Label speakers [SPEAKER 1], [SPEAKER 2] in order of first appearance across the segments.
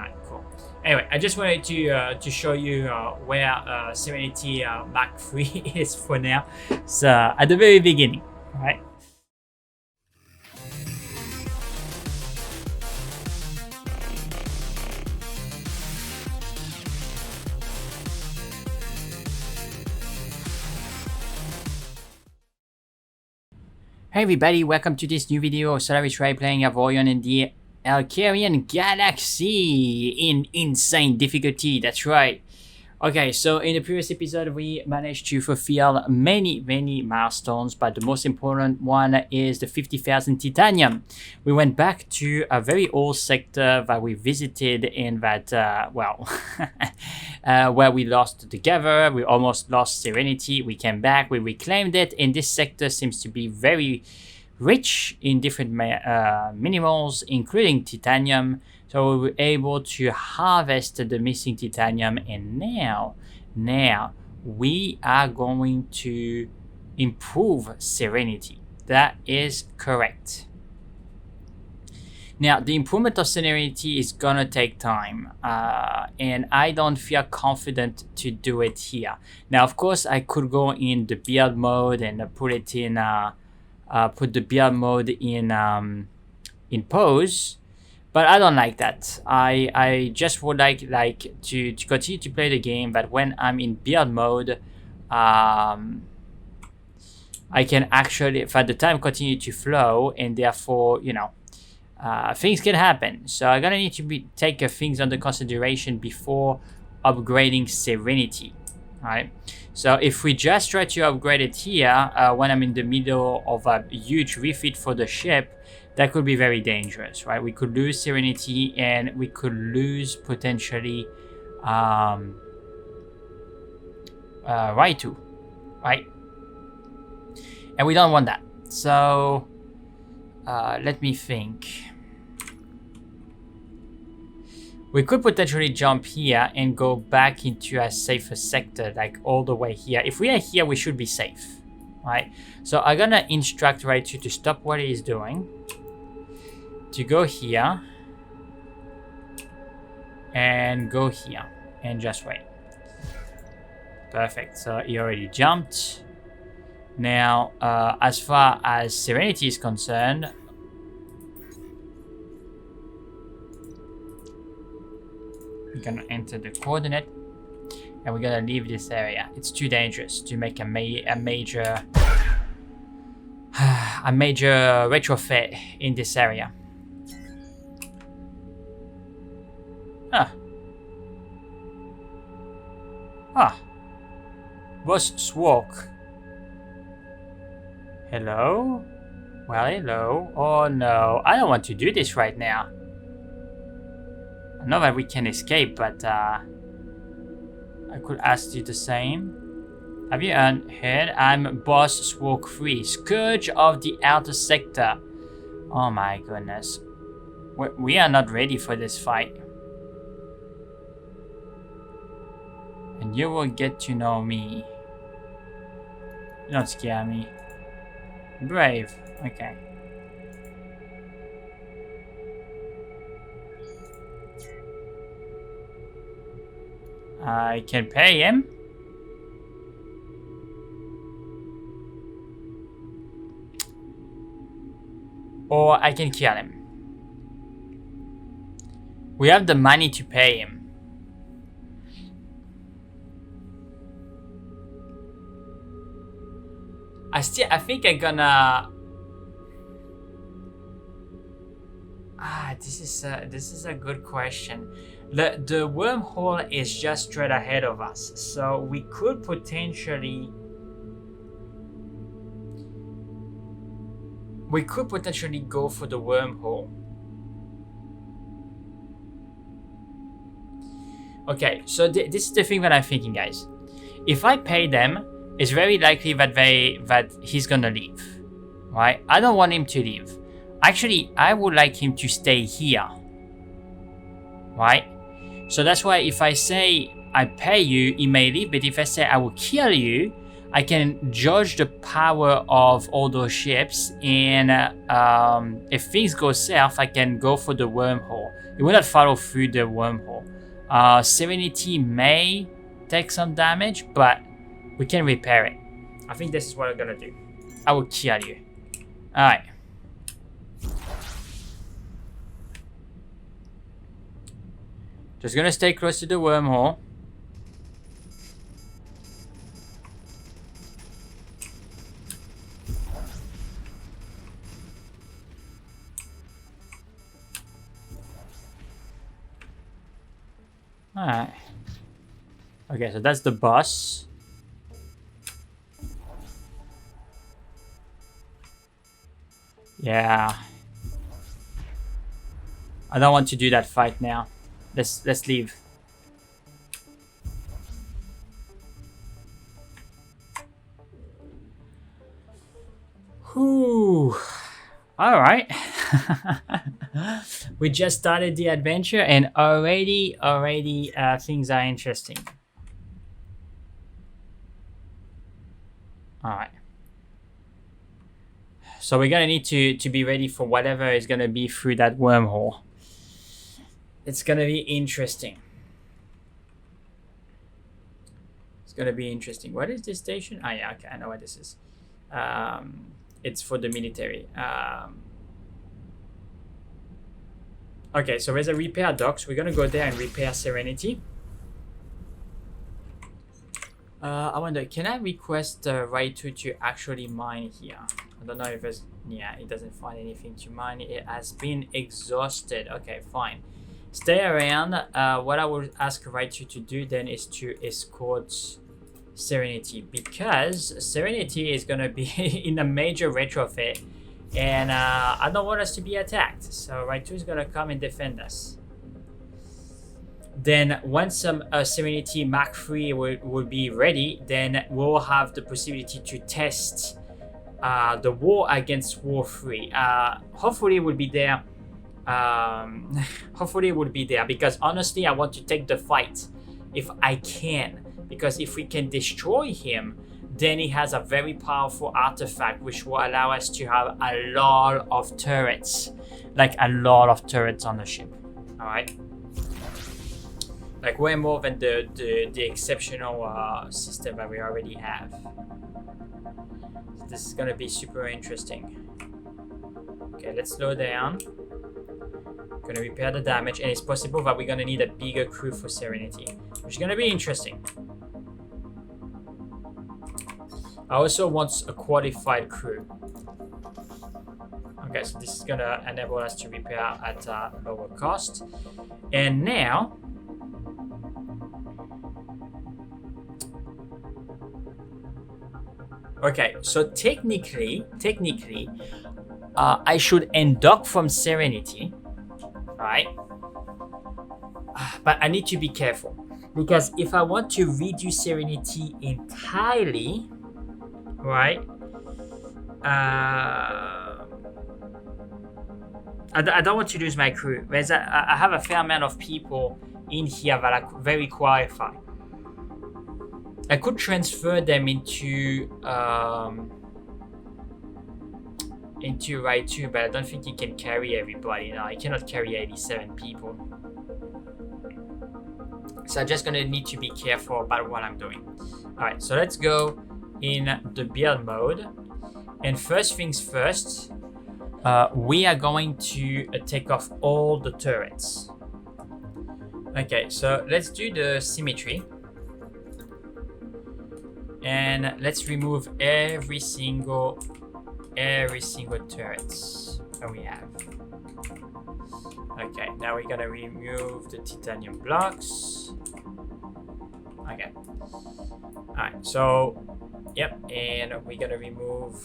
[SPEAKER 1] Alright, cool. Anyway, I just wanted to show you where Serenity MK3 is for now. So at the very beginning, right? Hey everybody, welcome to this new video. Solaris Ray playing Avorion in the Alcarian Galaxy in insane difficulty, that's right. Okay, so in the previous episode we managed to fulfill many milestones, but the most important one is the 50,000 titanium. We went back to a very old sector that we visited in that, where we lost together. We almost lost Serenity. We came back, we reclaimed it, and this sector seems to be very rich in different minerals, including titanium. So we were able to harvest the missing titanium, and now we are going to improve Serenity. That is correct. Now, the improvement of Serenity is gonna take time, and I don't feel confident to do it here. Now, of course, I could go in the build mode and put it in, put the build mode in pause. But I don't like that. I just would like to continue to play the game, but when I'm in build mode, I can actually, for the time, continue to flow, and therefore, you know, things can happen. So I'm gonna need to take things under consideration before upgrading Serenity, right? So if we just try to upgrade it here, when I'm in the middle of a huge refit for the ship, that could be very dangerous, right? We could lose Serenity, and we could lose potentially Raitu, right? And we don't want that. So let me think. We could potentially jump here and go back into a safer sector, like all the way here. If we are here, we should be safe, right? So I'm gonna instruct Raitu to stop what he is doing, to go here and go here and just wait. Perfect. So he already jumped. Now, as far as Serenity is concerned, we're gonna enter the coordinate and we're gonna leave this area. It's too dangerous to make a major retrofit in this area. Boss Swalk. Hello? Well, hello. Oh no, I don't want to do this right now. I know that we can escape, but I could ask you the same. Have you heard? I'm Boss Swalk 3, Scourge of the Outer Sector. Oh my goodness. We are not ready for this fight. And you will get to know me. You don't scare me. Brave. Okay. I can pay him. Or I can kill him. We have the money to pay him. I think I'm gonna. This is a good question. The wormhole is just straight ahead of us, so we could potentially go for the wormhole. Okay, so this is the thing that I'm thinking, guys. If I pay them, it's very likely that he's gonna leave, right? I don't want him to leave. Actually, I would like him to stay here, right? So that's why if I say I pay you, he may leave, but if I say I will kill you, I can judge the power of all those ships, and if things go south, I can go for the wormhole. It will not follow through the wormhole. Serenity may take some damage, but we can repair it. I think this is what I'm gonna do. I will kill you. Alright. Just gonna stay close to the wormhole. Alright. Okay, so that's the boss. Yeah. I don't want to do that fight now. Let's leave. Whew. All right. We just started the adventure, and already things are interesting. All right. So we're gonna need to be ready for whatever is gonna be through that wormhole. It's gonna be interesting. It's gonna be interesting. What is this station? Ah, yeah, okay, I know what this is. It's for the military. Okay, so there's a repair docks. We're gonna go there and repair Serenity. I wonder, can I request Raitu to actually mine here? I don't know if it's... Yeah, it doesn't find anything to mine. It has been exhausted. Okay, fine. Stay around. What I will ask Raitu to do then is to escort Serenity, because Serenity is going to be in a major retrofit, and I don't want us to be attacked. So Raitu is going to come and defend us. Then once some Serenity Mark 3 will be ready, then we'll have the possibility to test the war against War 3. Hopefully it will be there. Hopefully it will be there, because honestly I want to take the fight if I can, because if we can destroy him, then he has a very powerful artifact which will allow us to have a lot of turrets, like a lot of turrets on the ship. All right, like way more than the exceptional system that we already have. So this is gonna be super interesting. Okay, let's slow down. Gonna repair the damage, and it's possible that we're gonna need a bigger crew for Serenity, which is gonna be interesting. I also want a qualified crew. Okay, so this is gonna enable us to repair at a lower cost. And now, okay, so technically, I should undock from Serenity, right? But I need to be careful, because if I want to reduce Serenity entirely, right? I don't want to lose my crew. Whereas I have a fair amount of people in here that are very qualified. I could transfer them into Raitu, but I don't think he can carry everybody. No, I cannot carry 87 people. So I'm just gonna need to be careful about what I'm doing. All right, so let's go in the build mode, and first things first, we are going to take off all the turrets. Okay, so let's do the symmetry, and let's remove every single turrets that we have. Okay, now we're gonna remove the titanium blocks. Okay, all right, so yep, and we're gonna remove,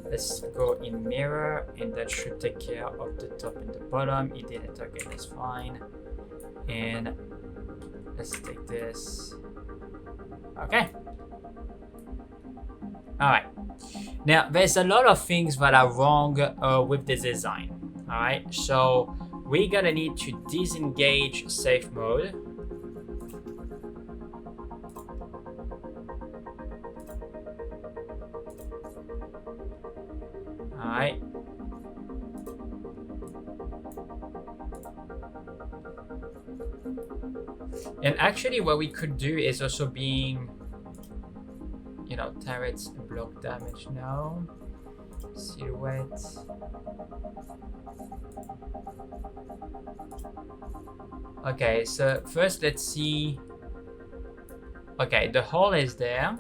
[SPEAKER 1] let's go in mirror, and that should take care of the top and the bottom. It didn't. Okay, that's fine. And let's take this. Okay, all right. Now there's a lot of things that are wrong with the design. All right, so we're gonna need to disengage safe mode. And actually what we could do is also being, you know, turrets block damage now. Silhouette. Okay, so first let's see. Okay, the hull is there.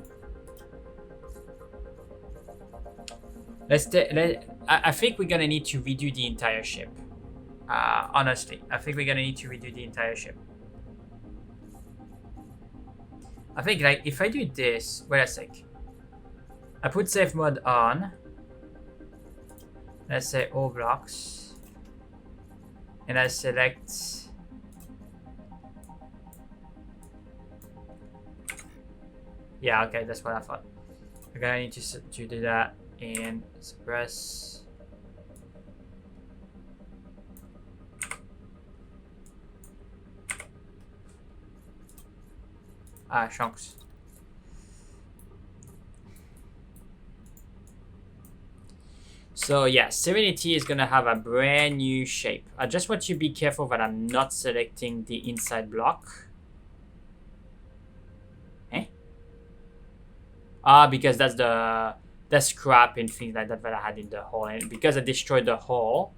[SPEAKER 1] I think we're gonna need to redo the entire ship. Honestly, I think we're gonna need to redo the entire ship. I think, like, if I do this, wait a sec. I put safe mode on. Let's say all blocks. And I select. Yeah, okay, that's what I thought. I'm gonna need to do that and suppress. Chunks. So yeah, Serenity is gonna have a brand new shape. I just want you to be careful that I'm not selecting the inside block. Because that's the scrap and things like that that I had in the hull, and because I destroyed the hull.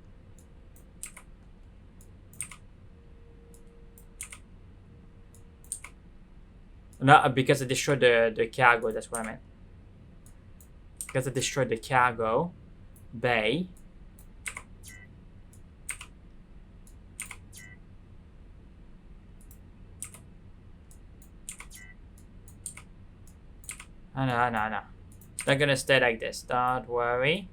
[SPEAKER 1] No, because I destroyed the cargo, that's what I meant. Because I destroyed the cargo bay. No. It's not gonna stay like this. Don't worry.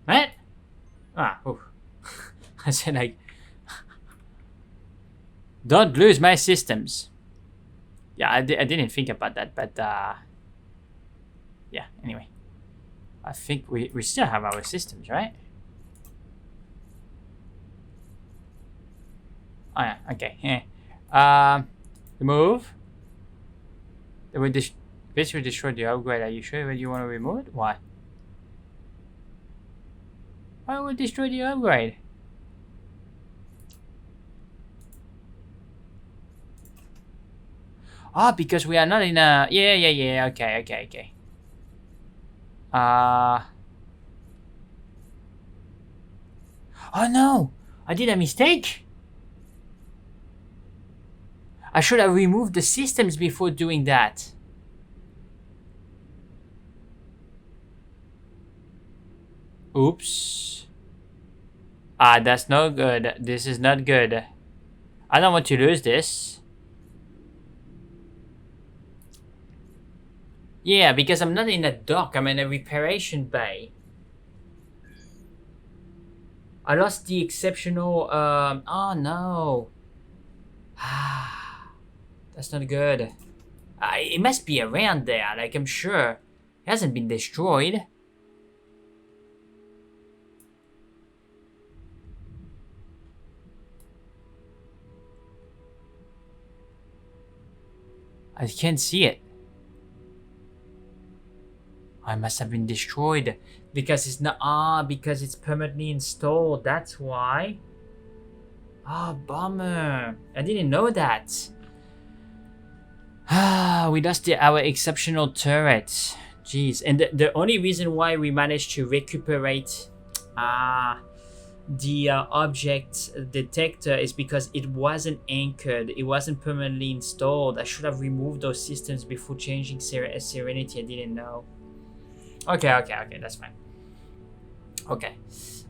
[SPEAKER 1] What? I said, like, don't lose my systems. Yeah, I didn't think about that, but yeah. Anyway, I think we still have our systems, right? Oh yeah. Okay. Yeah. Remove. This will destroy the upgrade. Are you sure that you want to remove it? Why? Why would it destroy the upgrade? Because we are not in a... Yeah. Okay. Oh no! I did a mistake! I should have removed the systems before doing that. Oops. That's no good. This is not good. I don't want to lose this. Yeah, because I'm not in a dock. I'm in a reparation bay. I lost the exceptional... Oh no. That's not good. It must be around there, like, I'm sure. It hasn't been destroyed. I can't see it. I must have been destroyed. Because it's not... because it's permanently installed. That's why. Bummer. I didn't know that. We lost our exceptional turret. Jeez. And the only reason why we managed to recuperate the object detector is because it wasn't anchored. It wasn't permanently installed. I should have removed those systems before changing Serenity. I didn't know. Okay. That's fine. Okay.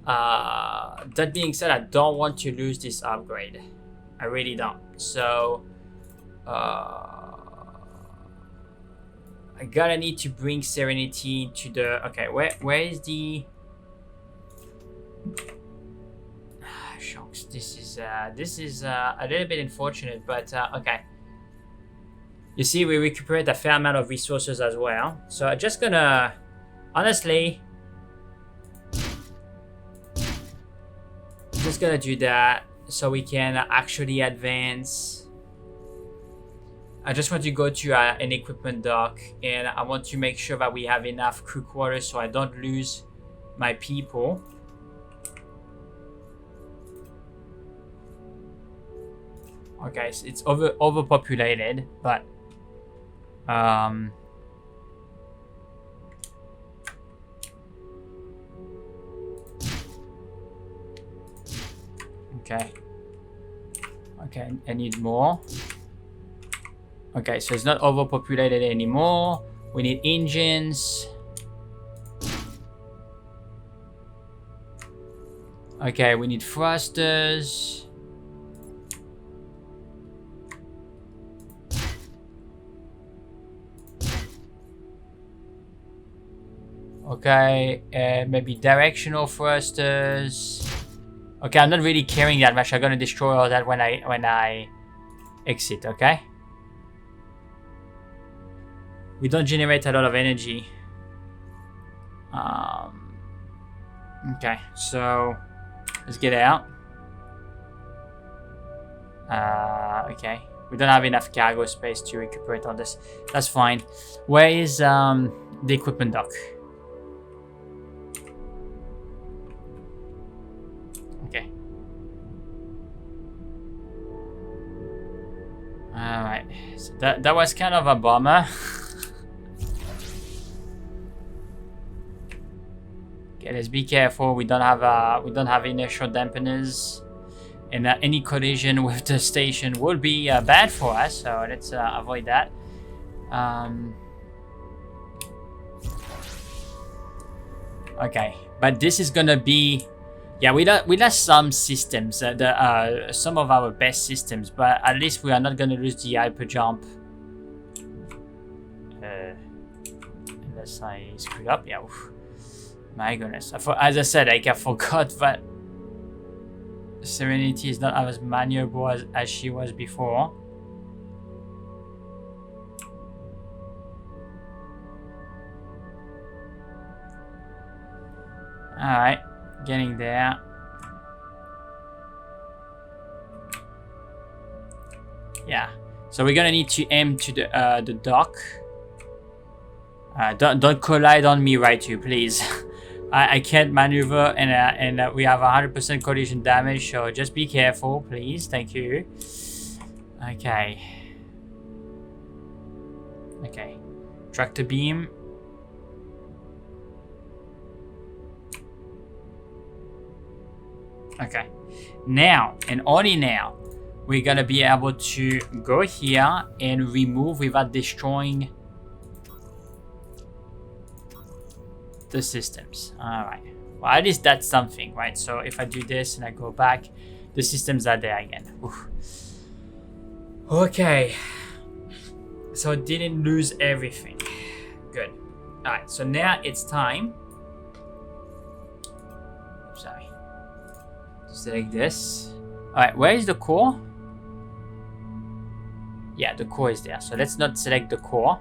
[SPEAKER 1] That being said, I don't want to lose this upgrade. I really don't. So... I gotta need to bring Serenity to the... Okay, where is the... Shucks, this is a little bit unfortunate, but okay. You see, we recuperate a fair amount of resources as well. So I'm just gonna... Honestly... Just gonna do that so we can actually advance. I just want to go to an equipment dock, and I want to make sure that we have enough crew quarters so I don't lose my people. Okay, so it's overpopulated, but okay. Okay, I need more. Okay, so it's not overpopulated anymore. We need engines. Okay, we need thrusters. Okay, maybe directional thrusters. Okay, I'm not really caring that much. I'm gonna destroy all that when I exit. Okay. We don't generate a lot of energy. Okay, so let's get out. Okay, we don't have enough cargo space to recuperate all this. That's fine. Where is the equipment dock? Okay. All right. So that was kind of a bummer. Okay, let's be careful. We don't have inertial dampeners, and any collision with the station would be bad for us. So let's avoid that. Okay, but this is gonna be, yeah, we lost some systems, some of our best systems, but at least we are not gonna lose the hyper jump. Unless I screwed up, yeah. Oof. My goodness, as I said, I forgot that Serenity is not as maneuverable as she was before. Alright, getting there. Yeah, so we're gonna need to aim to the dock. Don't collide on me, right, you please. I can't maneuver, and we have 100% collision damage, so just be careful, please. Thank you. Okay. Okay. Tractor beam. Okay. Now, and only now, we're gonna be able to go here and remove without destroying the systems. All right. Well, at least that's something, right? So if I do this and I go back, the systems are there again. Oof. Okay. So I didn't lose everything. Good. All right. So now it's time. Sorry. Select this. All right. Where is the core? Yeah, the core is there. So let's not select the core.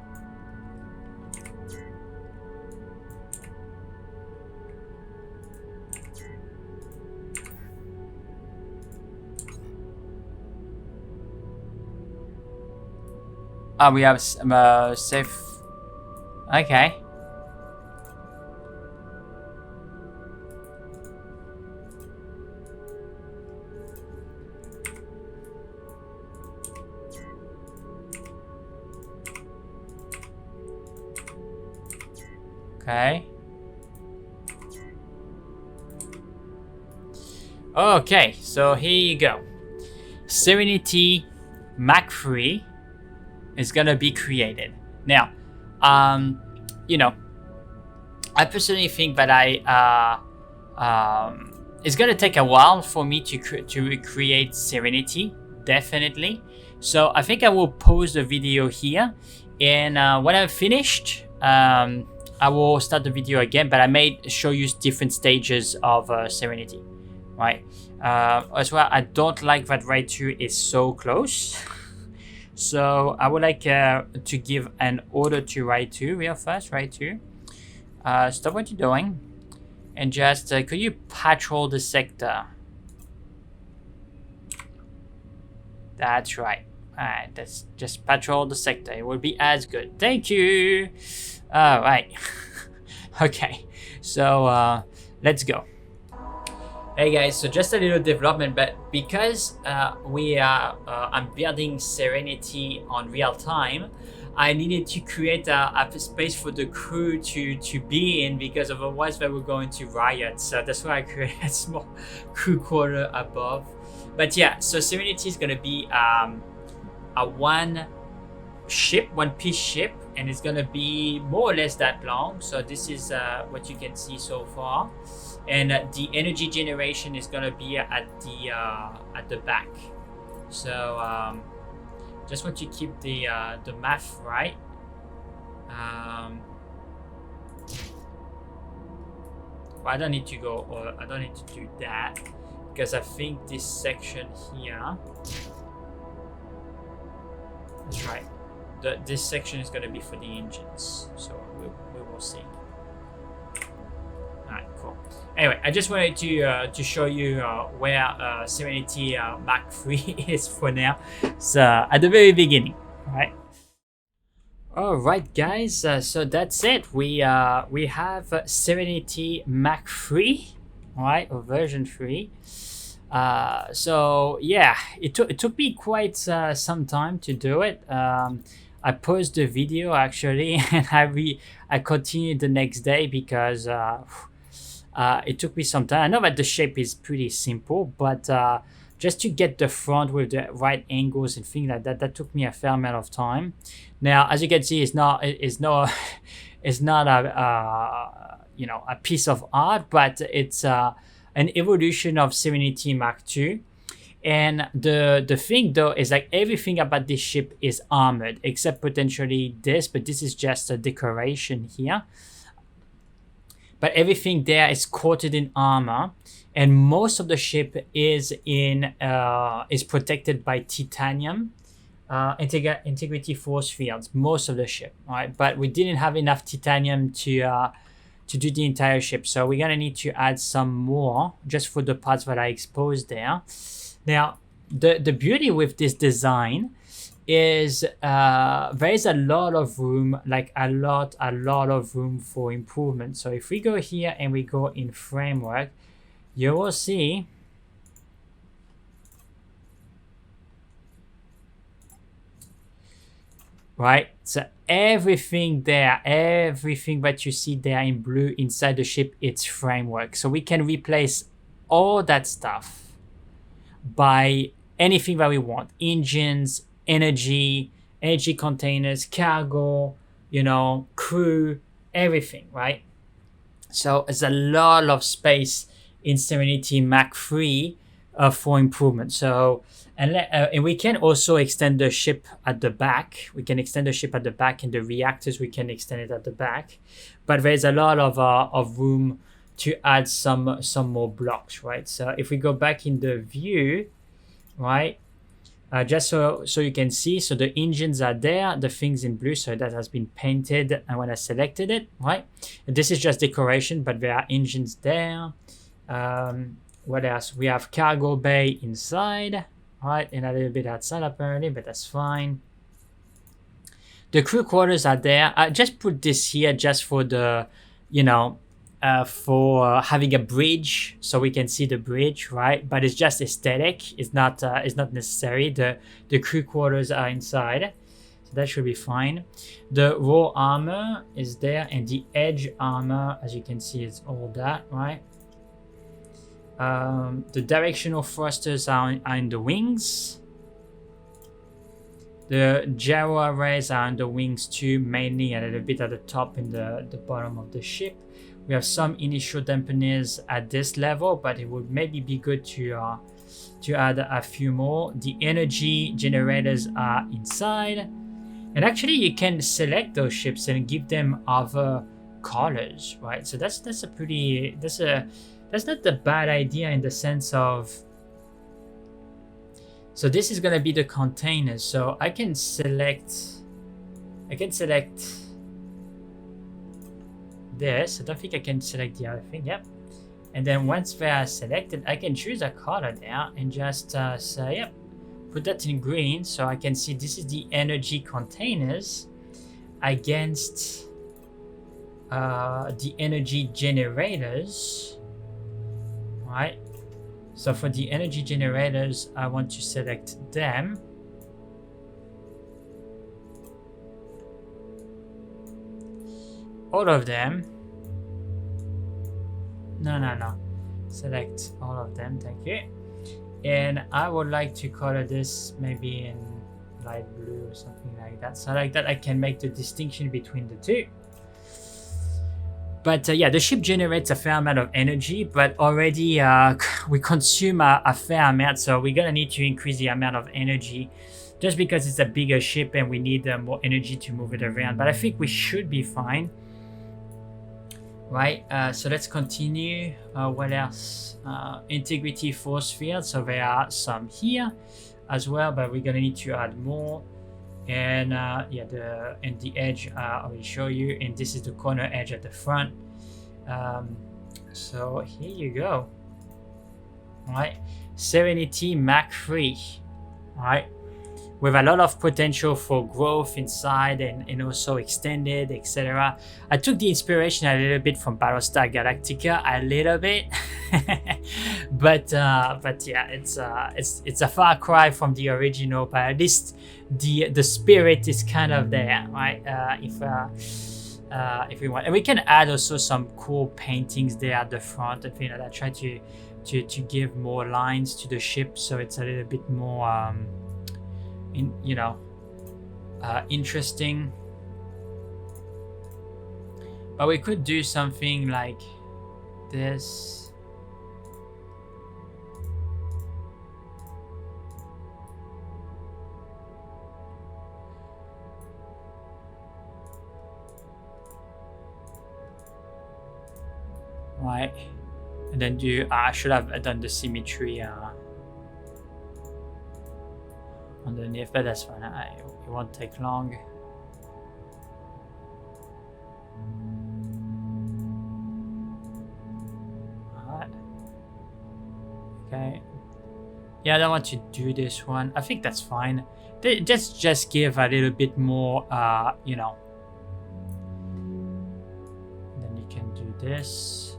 [SPEAKER 1] We have safe. Okay. Okay. Okay, so here you go. Serenity MK3 is gonna be created. Now, you know, I personally think that it's gonna take a while for me to recreate Serenity, definitely. So I think I will pause the video here, and when I'm finished, I will start the video again, but I may show you different stages of Serenity, right? As well, I don't like that Raid 2 is so close. So I would like to give an order to Raid 2 real fast. Raid 2, stop what you're doing and just could you patrol the sector? That's right. Alright, let's just patrol the sector. It will be as good. Thank you. Alright. Okay, so let's go. Hey guys, so just a little development, but because I'm building Serenity on real time, I needed to create a space for the crew to be in, because otherwise they were going to riot. So that's why I created a small crew quarter above. But yeah, so Serenity is gonna be a one piece ship, and it's gonna be more or less that long. So this is what you can see so far. And the energy generation is gonna be at the back. So just want to keep the math right. Well, I don't need to go, or I don't need to do that, because I think this section here. That's right. This section is gonna be for the engines. So we will see. Alright, cool. Anyway, I just wanted to show you where Serenity Mach 3 is for now. So at the very beginning, right? Alright guys, so that's it. We have Serenity Mach 3, right, or version 3. So yeah, it took me quite some time to do it. I paused the video actually, and I continued the next day because it took me some time. I know that the shape is pretty simple, but just to get the front with the right angles and things like that, that took me a fair amount of time. Now, as you can see, it's not a you know, a piece of art, but it's an evolution of Serenity Mach 2. And the thing though is, like, everything about this ship is armored except potentially this, but this is just a decoration here. But everything there is coated in armor, and most of the ship is protected by titanium integrity force fields. Most of the ship, right? But we didn't have enough titanium to do the entire ship, so we're gonna need to add some more just for the parts that I exposed there. Now, the beauty with this design is there is a lot of room, like a lot of room for improvement. So if we go here and we go in framework, you will see right, so everything there, everything that you see there in blue inside the ship, it's framework. So we can replace all that stuff by anything that we want: engines, energy containers, cargo, you know, crew, everything, right? So there's a lot of space in Serenity Mach 3 for improvement. So and we can also extend the ship at the back. We can extend the ship at the back, and the reactors we can extend it at the back. But there's a lot of room to add some more blocks, right? So if we go back in the view, right, just so you can see, so the engines are there, the things in blue, so that has been painted, and when I selected it, right, and this is just decoration, but there are engines there. What else? We have cargo bay inside, right, and a little bit outside apparently, but that's fine. The crew quarters are there. I just put this here just for the, you know, for having a bridge, so we can see the bridge, right? But it's just aesthetic. It's not necessary. The crew quarters are inside, so that should be fine. The raw armor is there, and the edge armor, as you can see, is all that, right? The directional thrusters are in the wings. The gyro arrays are on the wings too, mainly a little bit at the top and the bottom of the ship. We have some initial dampeners at this level, but it would maybe be good to add a few more. The energy generators are inside, and actually you can select those ships and give them other colors, right? So that's not a bad idea in the sense of. So this is gonna be the containers. So I can select this. I don't think I can select the other thing. Yep. And then once they are selected, I can choose a color there and just say, yep, put that in green, so I can see this is the energy containers against the energy generators, right? So for the energy generators, I want to select them. All of them. No. Select all of them, thank you. And I would like to color this maybe in light blue or something like that. So like that I can make the distinction between the two. But yeah, the ship generates a fair amount of energy, but already we consume a fair amount, so we're gonna need to increase the amount of energy just because it's a bigger ship and we need more energy to move it around. But I think we should be fine. Right, so let's continue. What else? Integrity force field. So there are some here as well, but we're gonna need to add more. And yeah, the edge I will show you, and this is the corner edge at the front. So here you go. All right, Serenity MK3. All right, with a lot of potential for growth inside and also extended, etc. I took the inspiration a little bit from Battlestar Galactica, a little bit, but yeah, it's a far cry from the original, but at least the spirit is kind of there, right? If we want, and we can add also some cool paintings there at the front. I think that I try to give more lines to the ship, so it's a little bit more interesting. But we could do something like this. Right, and then I should have done the symmetry underneath, but that's fine. It won't take long. Alright. Okay. Yeah, I don't want to do this one. I think that's fine. Just give a little bit more, And then you can do this.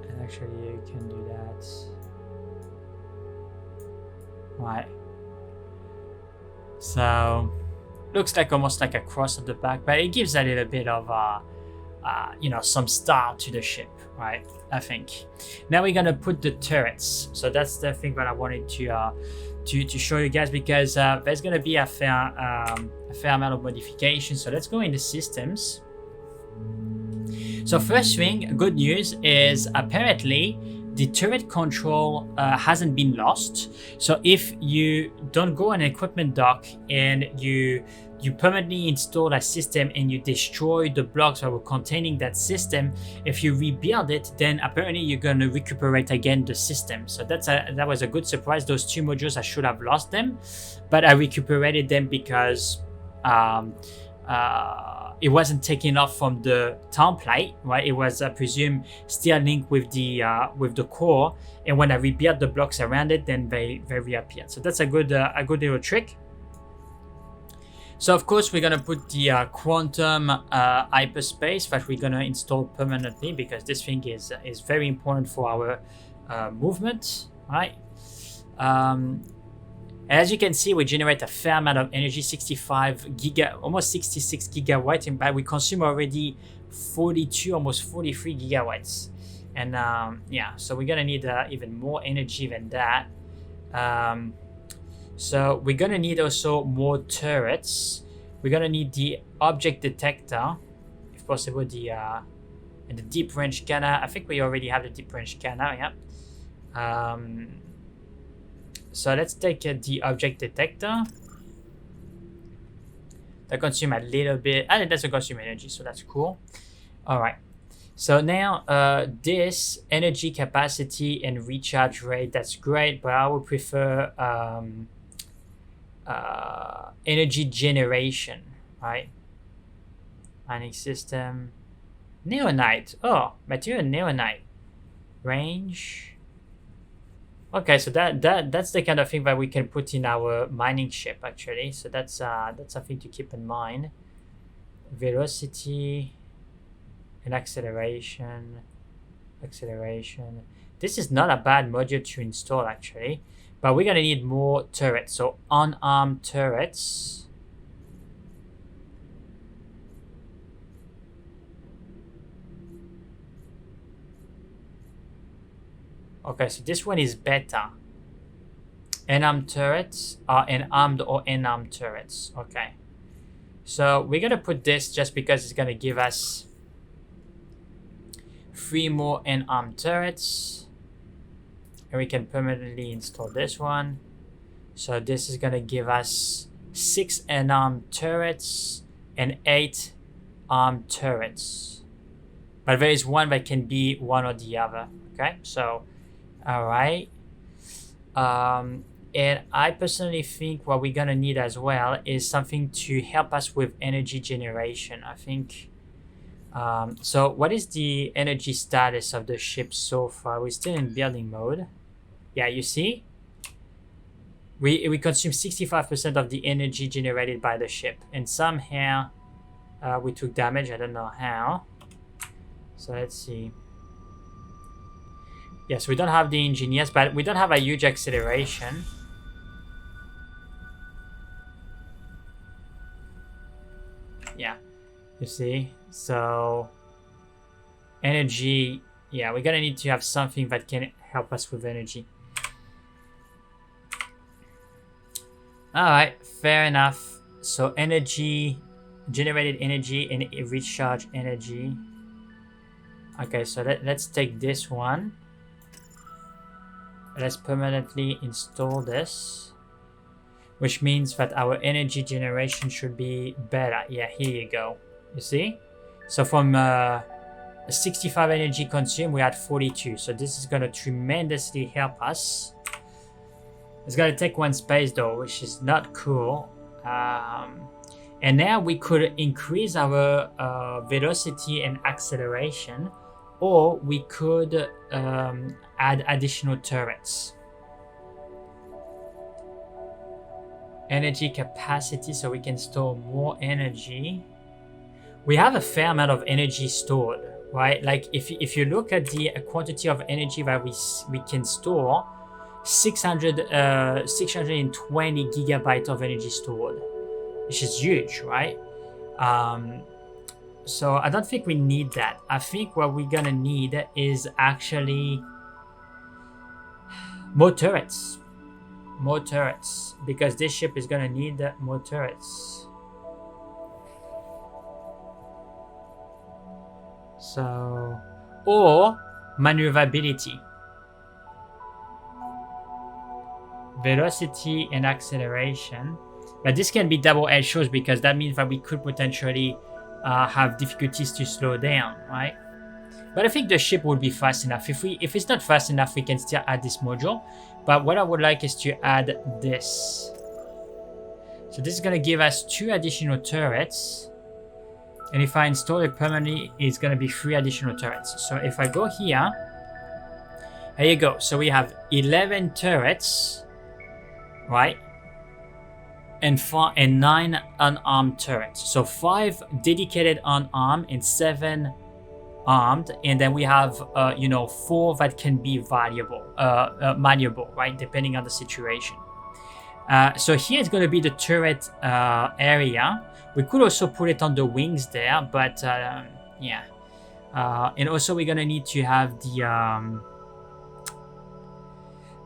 [SPEAKER 1] And actually, you can do that. Right. So looks like almost like a cross at the back, but it gives a little bit of some style to the ship, right? I think. Now we're gonna put the turrets. So that's the thing that I wanted to show you guys, because there's gonna be a fair amount of modification. So let's go into systems. So first thing, good news is apparently the turret control hasn't been lost. So if you don't go on an equipment dock and you permanently install a system and you destroy the blocks that were containing that system, if you rebuild it, then apparently you're going to recuperate again the system. So that was a good surprise. Those two modules, I should have lost them, but I recuperated them because it wasn't taken off from the template, right? It was, I presume, still linked with the core, and when I rebuilt the blocks around it, then they reappeared. So that's a good little trick. So of course we're gonna put the quantum hyperspace that we're gonna install permanently, because this thing is very important for our movement, right? As you can see, we generate a fair amount of energy, 65 almost 66 gigawatts, and we consume already 42, almost 43 gigawatts. And yeah, so we're gonna need even more energy than that. So we're gonna need also more turrets. We're gonna need the object detector, if possible, and the deep range scanner. I think we already have the deep range scanner, yeah. So let's take the object detector. That consumes a little bit, and it doesn't consume energy, so that's cool. All right. So now this energy capacity and recharge rate, that's great, but I would prefer energy generation, right? Mining system, neonite. Oh, material neonite, range. Okay, so that's the kind of thing that we can put in our mining ship, actually. So that's something to keep in mind. Velocity and acceleration. acceleration. This is not a bad module to install actually, but we're gonna need more turrets. So unarmed turrets. Okay, so this one is better. Unarmed turrets are unarmed or unarmed turrets. Okay. So we're gonna put this just because it's gonna give us 3 more unarmed turrets. And we can permanently install this one. So this is gonna give us 6 unarmed turrets and 8 armed turrets. But there is one that can be one or the other. Okay, so alright. And I personally think what we're gonna need as well is something to help us with energy generation. I think. So what is the energy status of the ship so far? We're still in building mode. Yeah, you see? We consume 65% of the energy generated by the ship. And somehow we took damage. I don't know how. So let's see. Yes, we don't have the engineers, but we don't have a huge acceleration. Yeah, you see? So energy, yeah, we're gonna need to have something that can help us with energy. Alright, fair enough. So energy, generated energy and recharge energy. Okay, so let's take this one. Let's permanently install this, which means that our energy generation should be better. Yeah, here you go. You see? So from 65 energy consumed, we had 42. So this is going to tremendously help us. It's going to take 1 space though, which is not cool. And now we could increase our velocity and acceleration, or we could add additional turrets. Energy capacity, so we can store more energy. We have a fair amount of energy stored, right? Like if you look at the quantity of energy that we can store, 620 gigabytes of energy stored, which is huge, right? So I don't think we need that. I think what we're gonna need is actually more turrets. More turrets, because this ship is gonna need more turrets. So, or maneuverability. Velocity and acceleration. But this can be double-edged swords because that means that we could potentially have difficulties to slow down, right? But I think the ship would be fast enough. If it's not fast enough, we can still add this module. But what I would like is to add this. So this is going to give us 2 additional turrets. And if I install it permanently, it's going to be 3 additional turrets. So if I go here, there you go. So we have 11 turrets, right? And 9 unarmed turrets. So 5 dedicated unarmed and 7 armed, and then we have 4 that can be malleable, right, depending on the situation. So here is going to be the turret area. We could also put it on the wings there, but yeah. And also we're going to need to have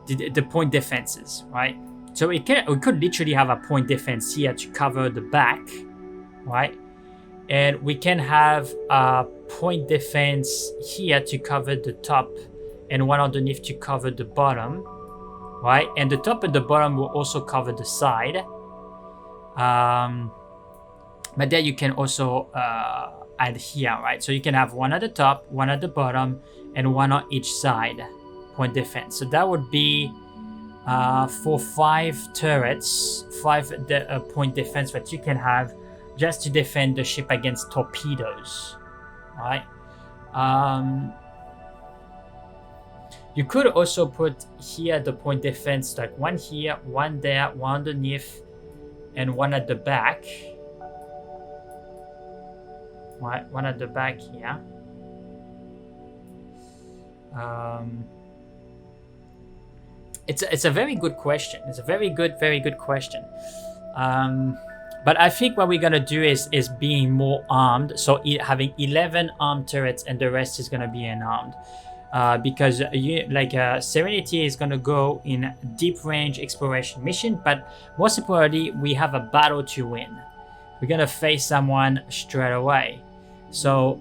[SPEAKER 1] the point defenses, right? So we could literally have a point defense here to cover the back, right? And we can have a point defense here to cover the top and one underneath to cover the bottom, right? And the top and the bottom will also cover the side. But then you can also add here, right? So you can have one at the top, one at the bottom, and one on each side, point defense. So that would be for 5 turrets, 5 point defense that you can have just to defend the ship against torpedoes, right? You could also put here the point defense, like one here, one there, one underneath, and one at the back. Right, one at the back here. It's a very good question. It's a very good question. But I think what we're gonna do is being more armed. So having 11 armed turrets and the rest is gonna be unarmed. Because Serenity is gonna go in deep range exploration mission, but most importantly, we have a battle to win. We're gonna face someone straight away. So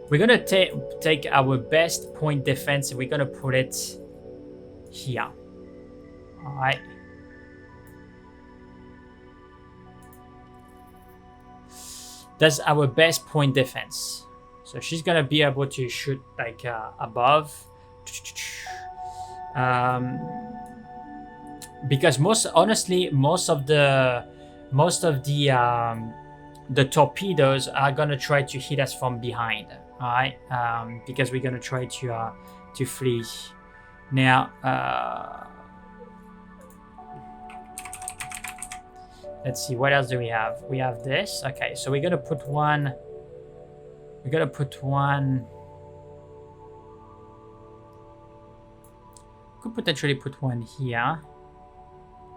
[SPEAKER 1] we're gonna take our best point defense and we're gonna put it here. Alright. That's our best point defense. So she's gonna be able to shoot like above. Because most of the torpedoes are gonna try to hit us from behind. Alright. Because we're gonna try to flee. Now let's see, what else do we have? We have this. Okay, so we're gonna put one. Could potentially put one here,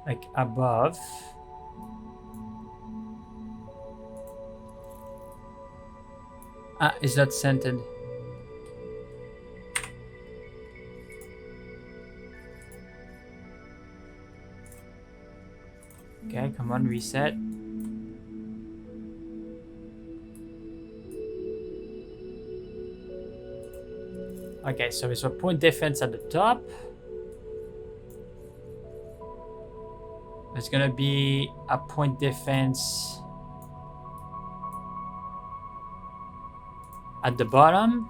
[SPEAKER 1] like above. Is that centered? Okay, come on, reset. Okay, so it's a point defense at the top. There's gonna be a point defense at the bottom.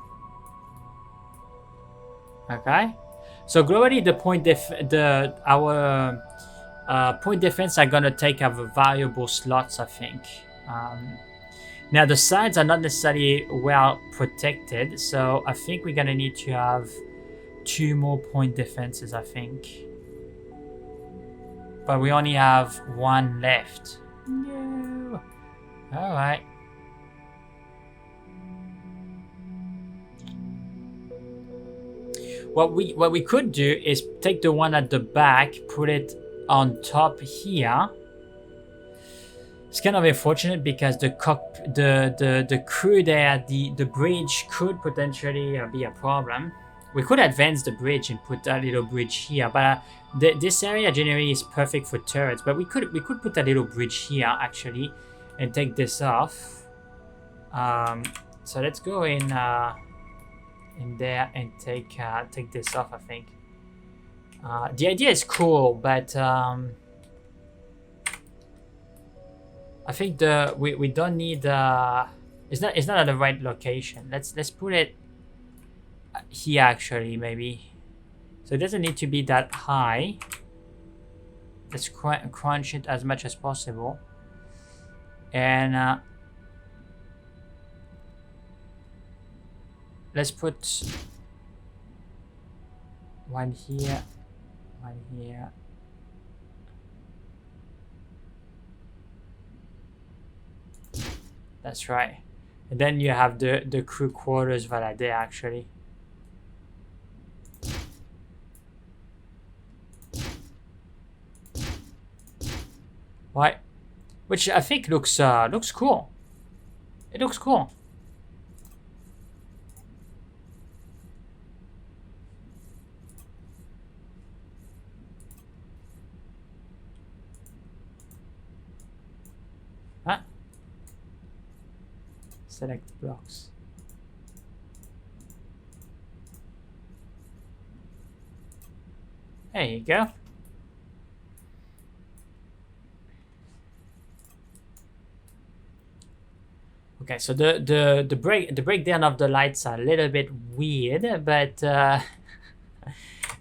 [SPEAKER 1] Okay, so globally the point point defense are gonna take our valuable slots, I think. Now the sides are not necessarily well protected, so I think we're gonna need to have 2 more point defenses, I think. But we only have 1 left. No. All right. What we could do is take the one at the back, put it on top here. It's kind of unfortunate because the crew there, the bridge could potentially be a problem. We could advance the bridge and put a little bridge here, but this area generally is perfect for turrets. But we could put a little bridge here actually, and take this off. So let's go in there and take this off. I think the idea is cool, but I think we don't need it's not at the right location. Let's put it here actually, maybe. So it doesn't need to be that high. Let's crunch it as much as possible. And let's put one here, one here. That's right. And then you have the crew quarters that are there actually. Right, which I think looks cool. It looks cool. Huh? Select blocks. There you go. Okay, so the breakdown of the lights are a little bit weird, but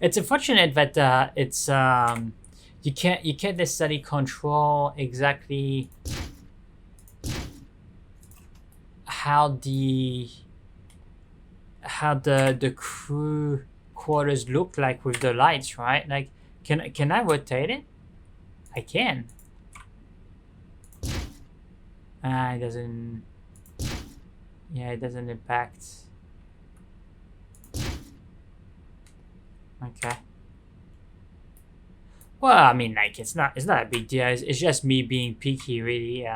[SPEAKER 1] it's unfortunate that it's you can't necessarily control exactly how the crew quarters look like with the lights, right? Like, can I rotate it? I can. It doesn't. Yeah, it doesn't impact. Okay. Well, I mean, like, it's not a big deal. It's just me being picky, really.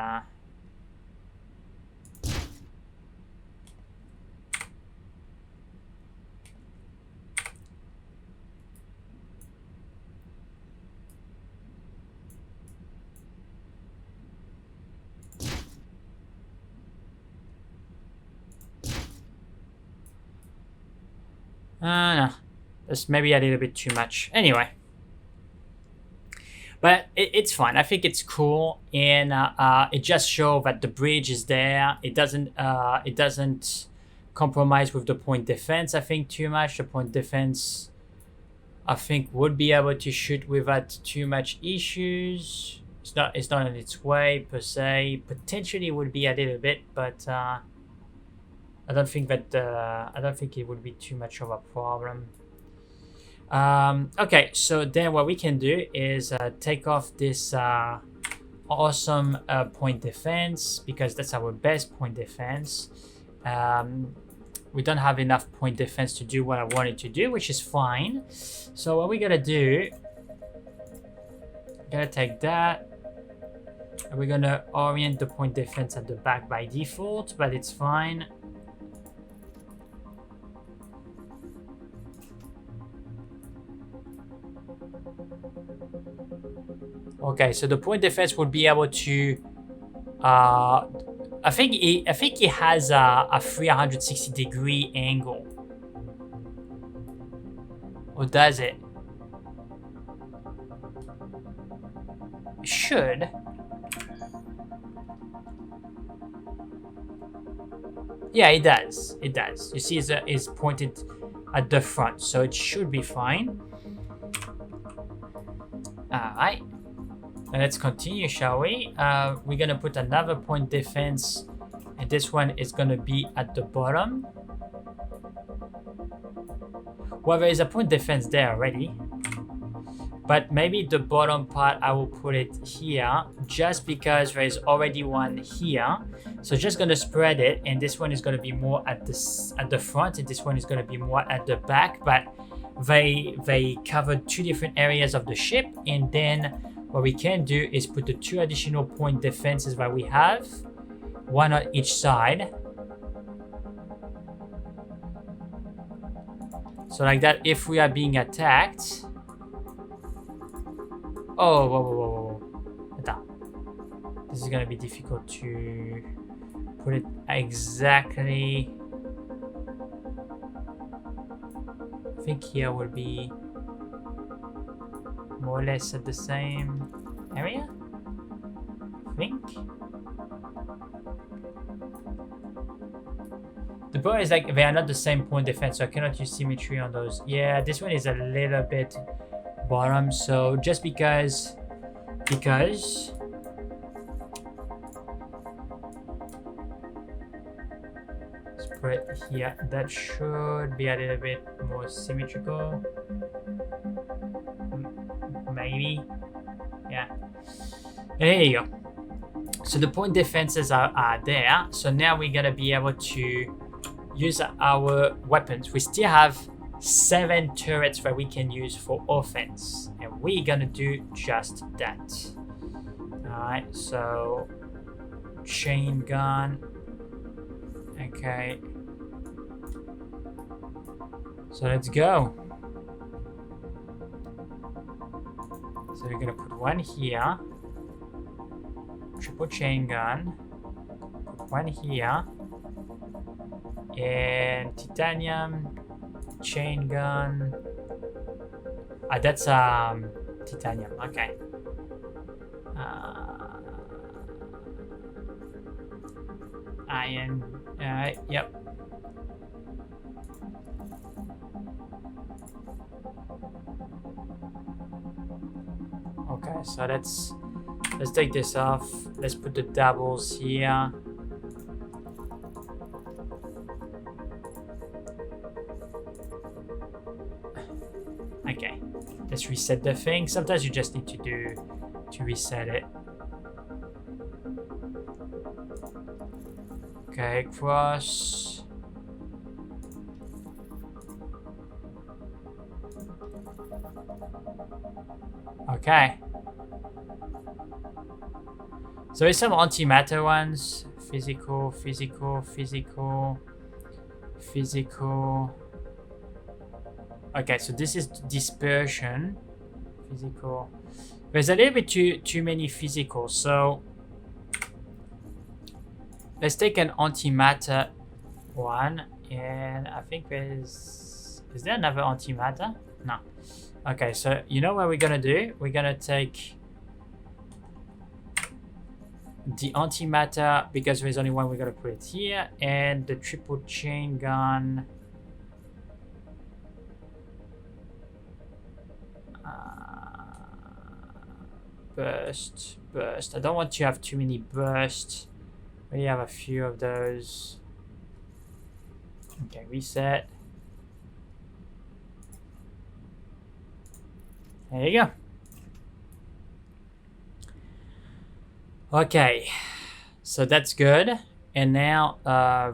[SPEAKER 1] No, that's maybe a little bit too much. Anyway, but it's fine. I think it's cool, and it just shows that the bridge is there. It doesn't compromise with the point defense. I think too much. The point defense, I think, would be able to shoot without too much issues. It's not on its way per se. Potentially would be a little bit, but I don't think it would be too much of a problem. Okay, so then what we can do is take off this awesome point defense, because that's our best point defense. We don't have enough point defense to do what I wanted to do, which is fine. So what we gotta do, gotta take that, and we're gonna orient the point defense at the back by default, but it's fine. Okay, so the point defense would be able to I think it has a 360-degree angle. Or does it? It should. Yeah, it does. It does. You see, it's pointed at the front, so it should be fine. Alright. And let's continue, shall we? We're gonna put another point defense, and this one is gonna be at the bottom. Well, there is a point defense there already, but maybe the bottom part I will put it here, just because there is already one here. So just gonna spread it, and this one is gonna be more at the front, and this one is gonna be more at the back. But they cover two different areas of the ship, and then what we can do is put the two additional point defenses that we have, one on each side. So like that, if we are being attacked... Oh, whoa. Attends. This is gonna be difficult to put it exactly... I think here will be more or less at the same area, I think. The problem is, like, they are not the same point defense, so I cannot use symmetry on those. Yeah, this one is a little bit bottom, so just because spread here, that should be a little bit more symmetrical. Maybe. Yeah. And here you go. So the point defenses are there. So now we're gonna be able to use our weapons. We still have 7 turrets that we can use for offense, and we're gonna do just that. Alright, so chain gun. Okay. So let's go. So we're gonna put one here, triple chain gun, put one here, and titanium, chain gun. That's titanium, okay. Iron, yep. Okay, so let's take this off. Let's put the doubles here. Okay, let's reset the thing. Sometimes you just need to reset it. Okay, cross. Okay. So there's some antimatter ones. Physical, physical, physical, physical. Okay, so this is dispersion. Physical. There's a little bit too many physical, so let's take an antimatter one, and I think is there another antimatter? No. Okay, so you know what we're gonna do? We're gonna take the antimatter, because there's only one, we're gonna put it here, and the triple chain gun. Burst. I don't want to have too many bursts. We have a few of those. Okay, reset. There you go. Okay, so that's good. And now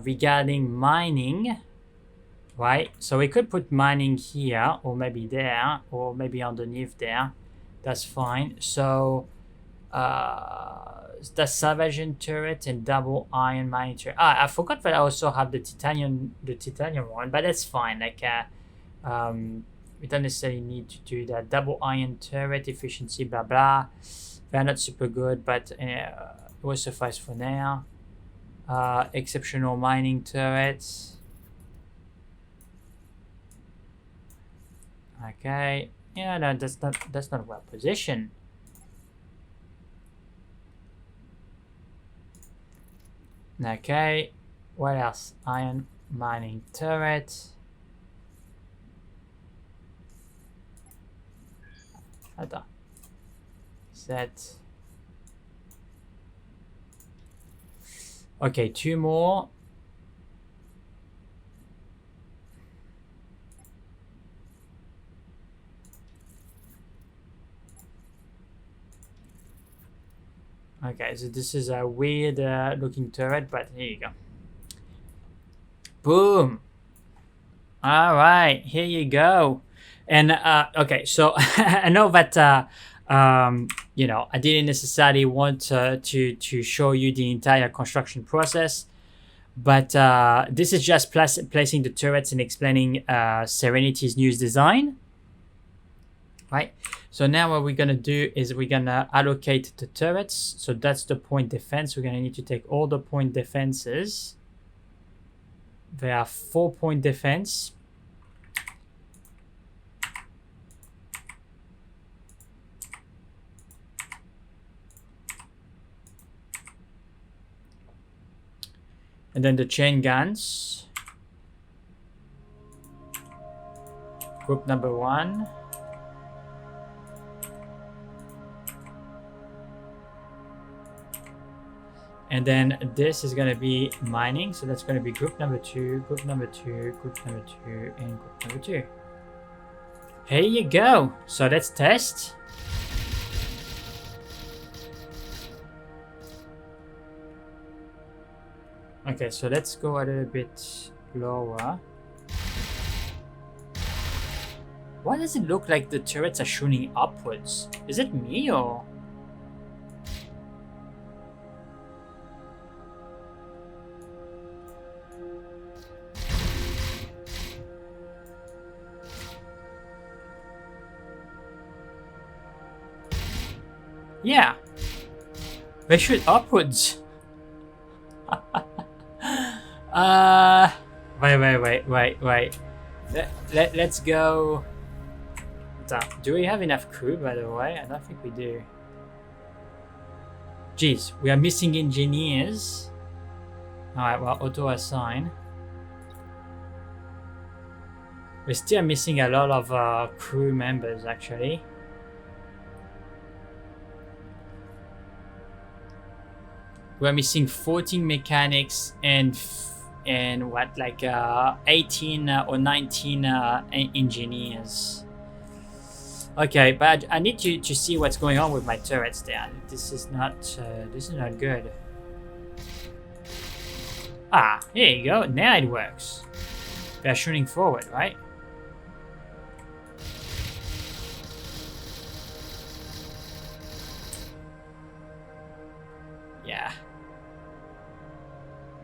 [SPEAKER 1] regarding mining, right? So we could put mining here, or maybe there, or maybe underneath there. That's fine. So the salvation turret and double iron mining turret. I forgot that I also have the titanium one, but that's fine. Like we don't necessarily need to do that. Double iron turret efficiency, blah blah. They're not super good, but it will suffice for now. Exceptional mining turrets. Okay. Yeah, no, that's not well positioned. Okay, what else? Iron mining turret. Attends. Set. Okay, two more. Okay, so this is a weird looking turret, but here you go. Boom. All right, here you go. And okay, so I know that you know, I didn't necessarily want to show you the entire construction process, but this is just placing the turrets and explaining Serenity's new design. Right, so now what we're gonna do is we're gonna allocate the turrets. So that's the point defense. We're gonna need to take all the point defenses. There are 4-point defense. And then the chain guns. Group number 1. And then this is going to be mining. So that's going to be group number 2, group number 2, group number 2, and group number 2. Here you go. So let's test. Okay, so let's go a little bit lower. Why does it look like the turrets are shooting upwards? Is it me or... Yeah, they shoot upwards. Wait. Let's go. Do we have enough crew, by the way? I don't think we do. Jeez, we are missing engineers. Alright, well, auto assign. We're still missing a lot of crew members, actually. We're missing 14 mechanics and what, like 18 or 19 engineers. Okay, but I need to see what's going on with my turrets there. This is not good. Ah, here you go. Now it works. They're shooting forward, right?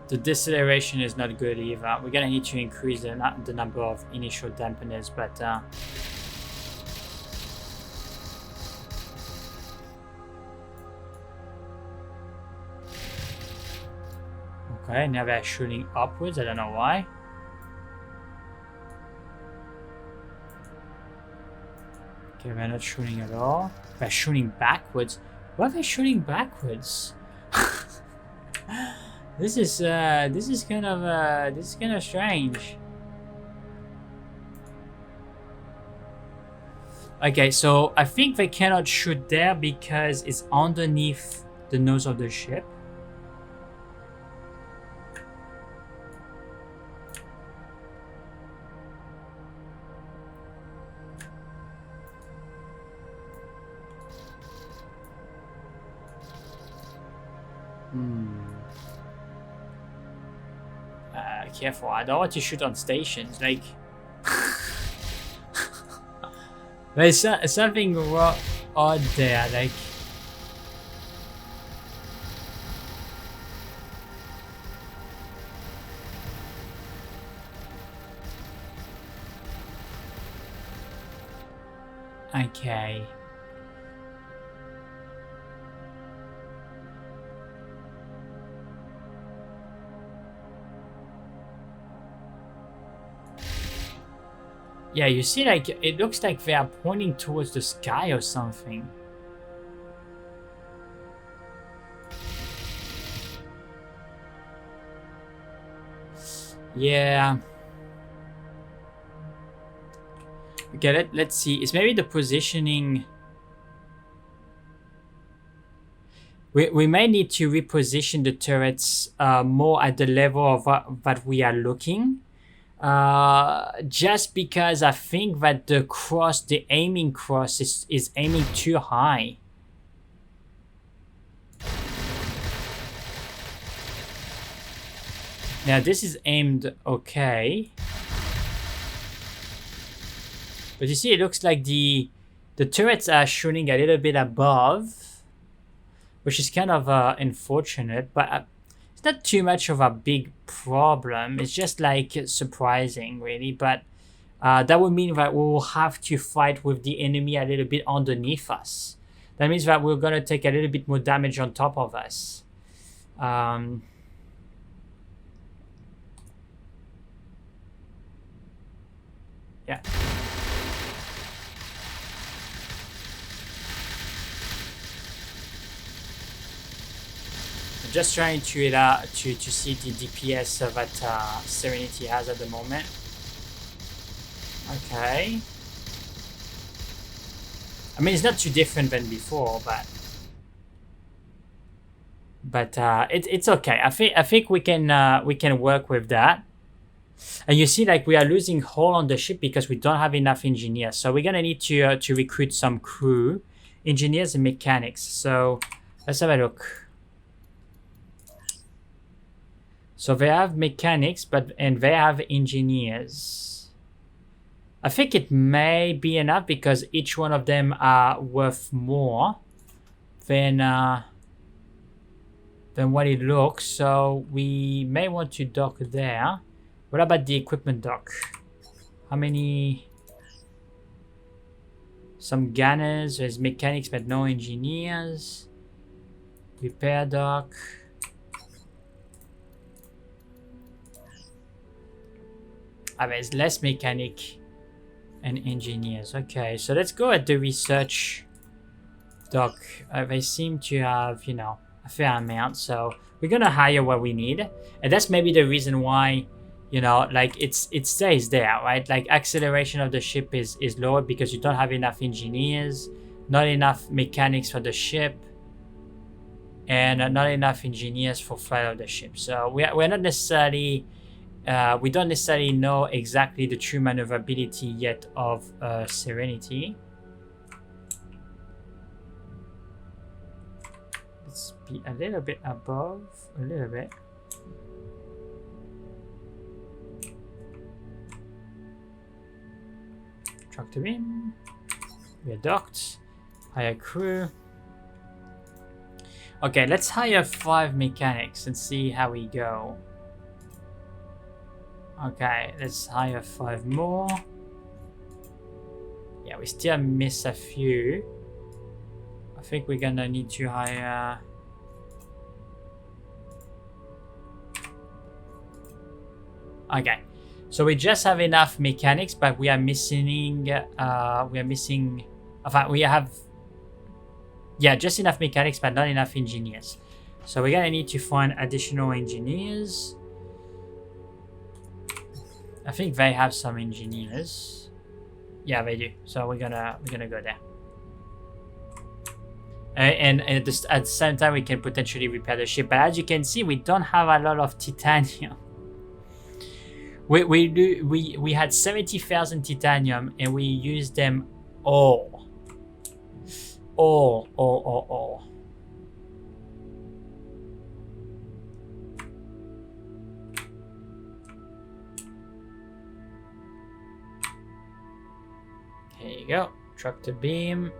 [SPEAKER 1] The deceleration is not good either. We're gonna need to increase the number of initial dampeners, but okay, now they're shooting upwards. I don't know why. Okay, they're not shooting at all. They're shooting backwards. Why are they shooting backwards? This is kind of strange. Okay, so I think they cannot shoot there because it's underneath the nose of the ship. Careful, I don't want to shoot on stations, like... There's something odd there, like... Okay. Yeah, you see, like, it looks like they are pointing towards the sky or something. Yeah. Okay, let's see. It's maybe the positioning. We may need to reposition the turrets more at the level of that we are looking. Just because I think that the aiming cross is aiming too high. Now this is aimed okay. But you see, it looks like the turrets are shooting a little bit above, which is kind of unfortunate, but it's not too much of a big problem. It's just like surprising, really. But that would mean that we will have to fight with the enemy a little bit underneath us. That means that we're going to take a little bit more damage on top of us. Yeah. Just trying to see the DPS that Serenity has at the moment. Okay. I mean, it's not too different than before, but it's okay. I think we can work with that. And you see, like, we are losing hull on the ship because we don't have enough engineers. So we're gonna need to recruit some crew, engineers and mechanics. So let's have a look. So they have mechanics, and they have engineers. I think it may be enough because each one of them are worth more than what it looks. So we may want to dock there. What about the equipment dock? How many? Some gunners. There's mechanics, but no engineers. Repair dock. There's less mechanic and engineers. Okay, so let's go at the research dock. They seem to have, you know, a fair amount, so we're gonna hire what we need, and that's maybe the reason why, you know, like it stays there, right? Like acceleration of the ship is lower because you don't have enough engineers, not enough mechanics for the ship, and not enough engineers for flight of the ship. So we're not necessarily. We don't necessarily know exactly the true maneuverability yet of Serenity. Let's be a little bit above, a little bit. Tractor in. We're docked. Hire crew. Okay, let's hire 5 mechanics and see how we go. Okay, let's hire 5 more. Yeah, we still miss a few. I think we're gonna need to hire... Okay, so we just have enough mechanics, but we are missing... we have... Yeah, just enough mechanics, but not enough engineers. So we're gonna need to find additional engineers. I think they have some engineers. Yeah, they do. So we're gonna go there. And at the same time, we can potentially repair the ship. But as you can see, we don't have a lot of titanium. We had 70,000 titanium, and we used them all. All. Here you go. Truck to beam.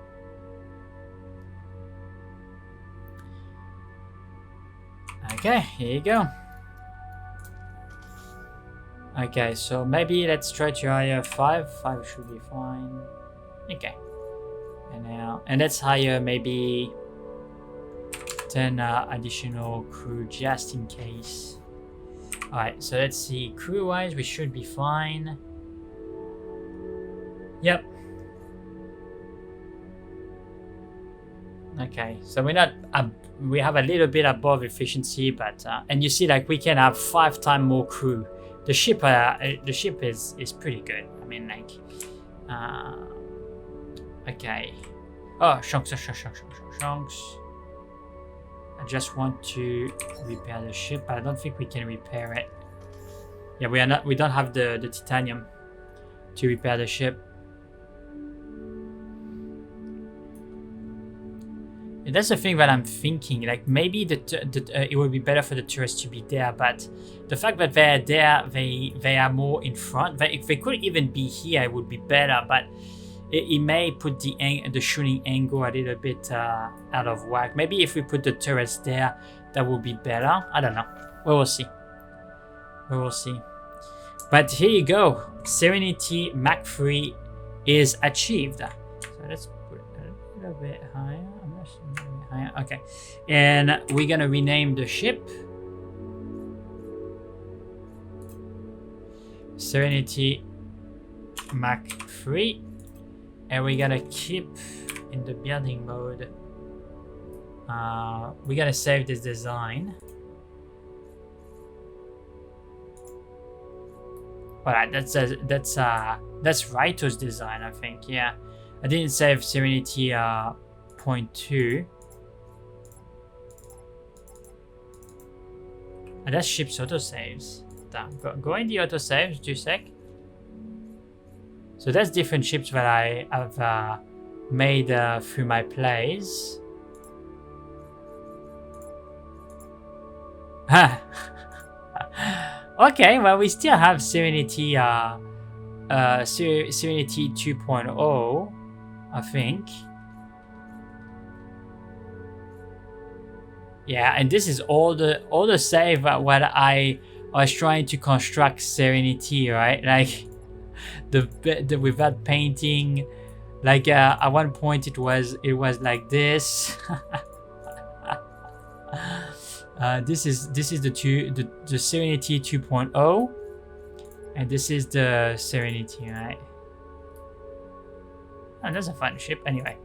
[SPEAKER 1] Okay, here you go. Okay, so maybe let's try to hire 5. 5 should be fine. Okay. And let's hire maybe 10 additional crew just in case. Alright, so let's see. Crew-wise, we should be fine. Yep. Okay, so we're not... we have a little bit above efficiency, but... and you see, like, we can have 5 times more crew. The ship is pretty good. I mean, like... okay. Oh, chunks. I just want to repair the ship, but I don't think we can repair it. Yeah, we don't have the titanium to repair the ship. And that's the thing that I'm thinking. Like, maybe it would be better for the tourists to be there, but the fact that they're there, they are more in front. If they could even be here, it would be better, but it may put the shooting angle a little bit out of whack. Maybe if we put the turrets there, that would be better. I don't know. We will see. But here you go. Serenity MK3 is achieved. So let's put it a little bit higher. I'm not sure, a little bit higher. Okay. And we're going to rename the ship. Serenity MK3. And we're gonna keep in the building mode. We're gonna save this design. Alright, that's Raito's design, I think. Yeah, I didn't save Serenity 0.2. And that's ship's autosaves. Go in the autosaves, 2 sec. So that's different ships that I have made through my plays. Okay, well, we still have Serenity Serenity 2.0, I think. Yeah, and this is all the save what I was trying to construct Serenity, right? Like the without painting, like at one point it was like this. This is the Serenity 2.0, and this is the Serenity, right? Oh, that's a fun ship. Anyway,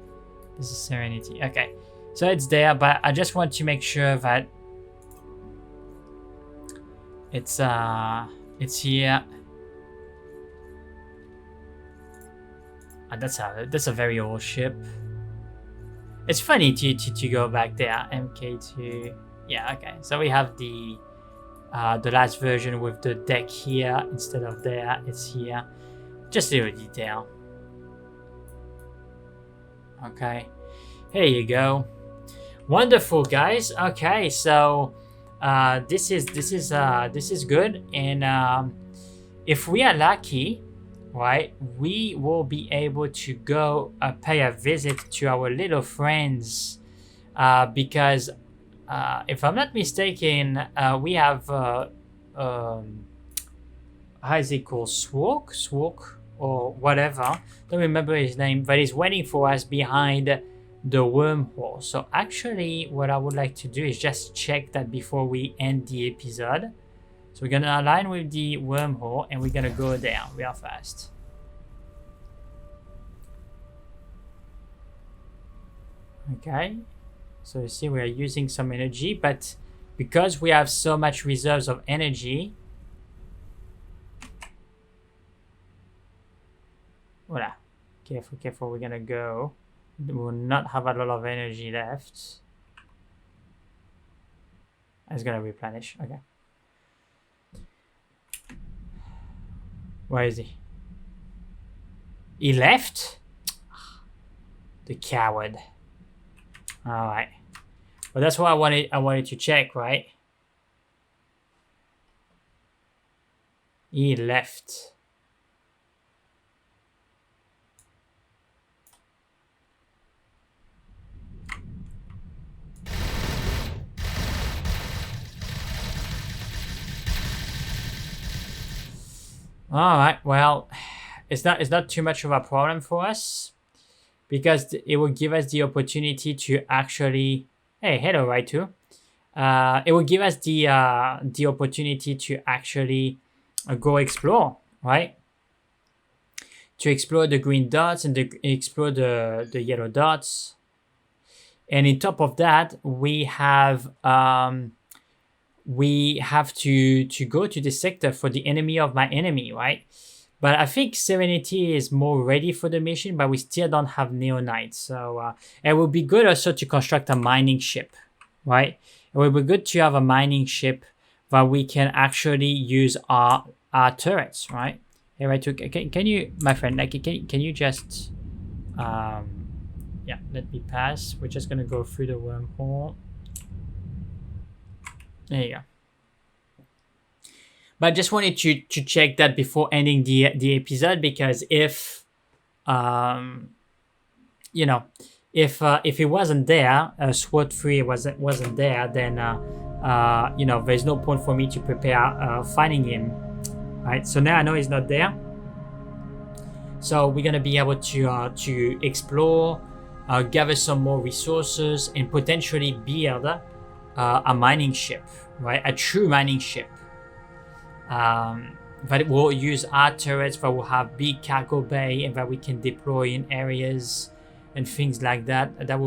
[SPEAKER 1] this is Serenity. Okay, so it's there, but I just want to make sure that it's here. That's a very old ship. It's funny to go back there. MK2. Yeah, okay. So we have the last version with the deck here instead of there. It's here. Just a little detail. Okay. Here you go. Wonderful, guys. Okay, so this is good, and if we are lucky, right, we will be able to go pay a visit to our little friends, because if I'm not mistaken, we have how is he called? Swark, or whatever. Don't remember his name, but he's waiting for us behind the wormhole. So actually, what I would like to do is just check that before we end the episode. So we're gonna align with the wormhole, and we're gonna go there real fast. Okay, so you see we are using some energy, but because we have so much reserves of energy, voila, careful, we're gonna go. We will not have a lot of energy left. It's gonna replenish, okay. Where is he? He left? The coward. All right. Well, that's what I wanted to check, right? He left. All right. Well, it's not too much of a problem for us, because it will give us the opportunity to actually, hey, hello, right too. It will give us the opportunity to actually go explore, right? To explore the green dots and explore the yellow dots. And on top of that, we have to go to the sector for the enemy of my enemy, right? But I think Serenity is more ready for the mission, but we still don't have Neonite. So it would be good also to construct a mining ship, right? It would be good to have a mining ship that we can actually use our turrets, right? Hey, right, can you, my friend, like, can you just, yeah, let me pass. We're just gonna go through the wormhole. There you go. But I just wanted to check that before ending the episode, because if you know, if it wasn't there, SWAT 3 wasn't there, then you know, there's no point for me to prepare finding him, right? So now I know he's not there, so we're gonna be able to explore, gather some more resources, and potentially build a mining ship, right? A true mining ship. That will use our turrets, that will have big cargo bay, and that we can deploy in areas and things like that. That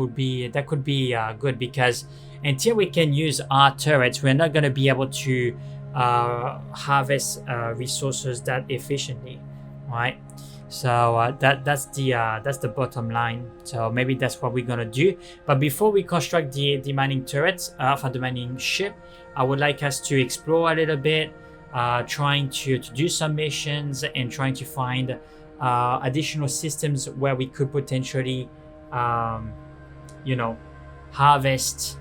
[SPEAKER 1] could be good, because until we can use our turrets, we're not going to be able to harvest resources that efficiently, right? So that's the bottom line. So maybe that's what we're gonna do. But before we construct the mining turrets for the mining ship, I would like us to explore a little bit, trying to do some missions and trying to find additional systems where we could potentially, you know, harvest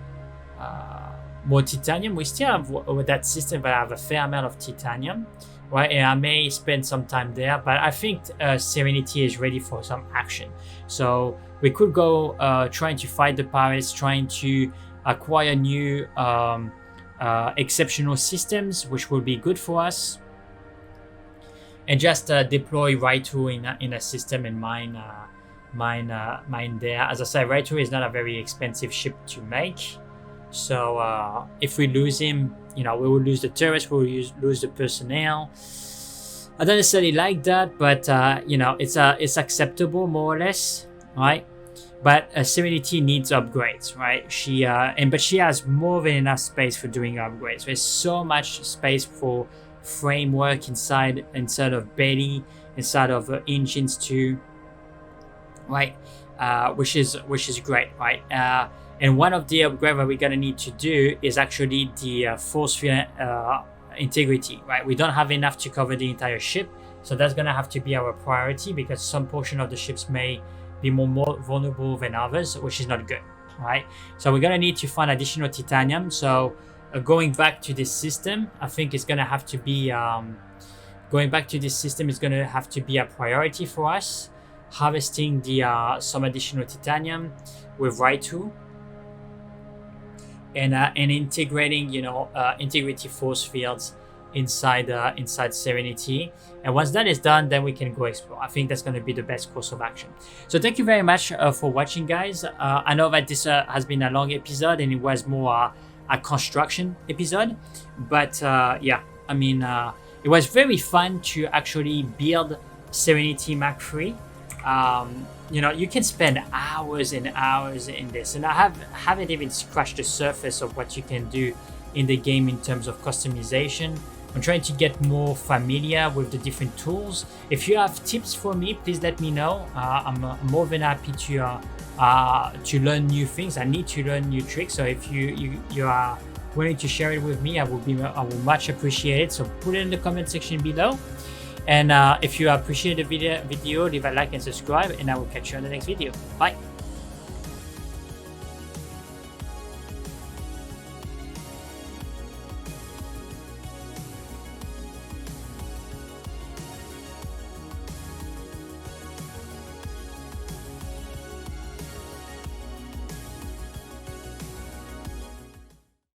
[SPEAKER 1] more titanium. We still have with that system, but I have a fair amount of titanium. Right, and I may spend some time there, but I think Serenity is ready for some action. So we could go trying to fight the pirates, trying to acquire new exceptional systems, which will be good for us, and just deploy Raitu in a system and mine there. As I said, Raitu is not a very expensive ship to make. So if we lose him, you know, we will lose the turrets, we will lose the personnel. I don't necessarily like that, but you know, it's acceptable more or less, right? But Serenity needs upgrades, right? But she has more than enough space for doing upgrades. There's so much space for framework inside of belly, inside of engines too, right? Which is great, right? And one of the upgrades that we're gonna need to do is actually the force field integrity, right? We don't have enough to cover the entire ship, so that's gonna have to be our priority, because some portion of the ships may be more vulnerable than others, which is not good, right? So we're gonna need to find additional titanium. So going back to this system, I think it's gonna have to be going back to this system is gonna have to be a priority for us. Harvesting the some additional titanium with Raitu. And integrating, you know, integrity force fields inside Serenity. And once that is done, then we can go explore. I think that's going to be the best course of action. So thank you very much for watching, guys. I know that this has been a long episode and it was more a construction episode, but yeah, I mean, it was very fun to actually build Serenity MK3. You know, you can spend hours and hours in this, and I haven't even scratched the surface of what you can do in the game in terms of customization. I'm trying to get more familiar with the different tools. If you have tips for me, please let me know. I'm more than happy to learn new things. I need to learn new tricks. So if you are willing to share it with me, I will much appreciate it. So put it in the comment section below. And if you appreciate the video, leave a like and subscribe, and I will catch you on the next video. Bye.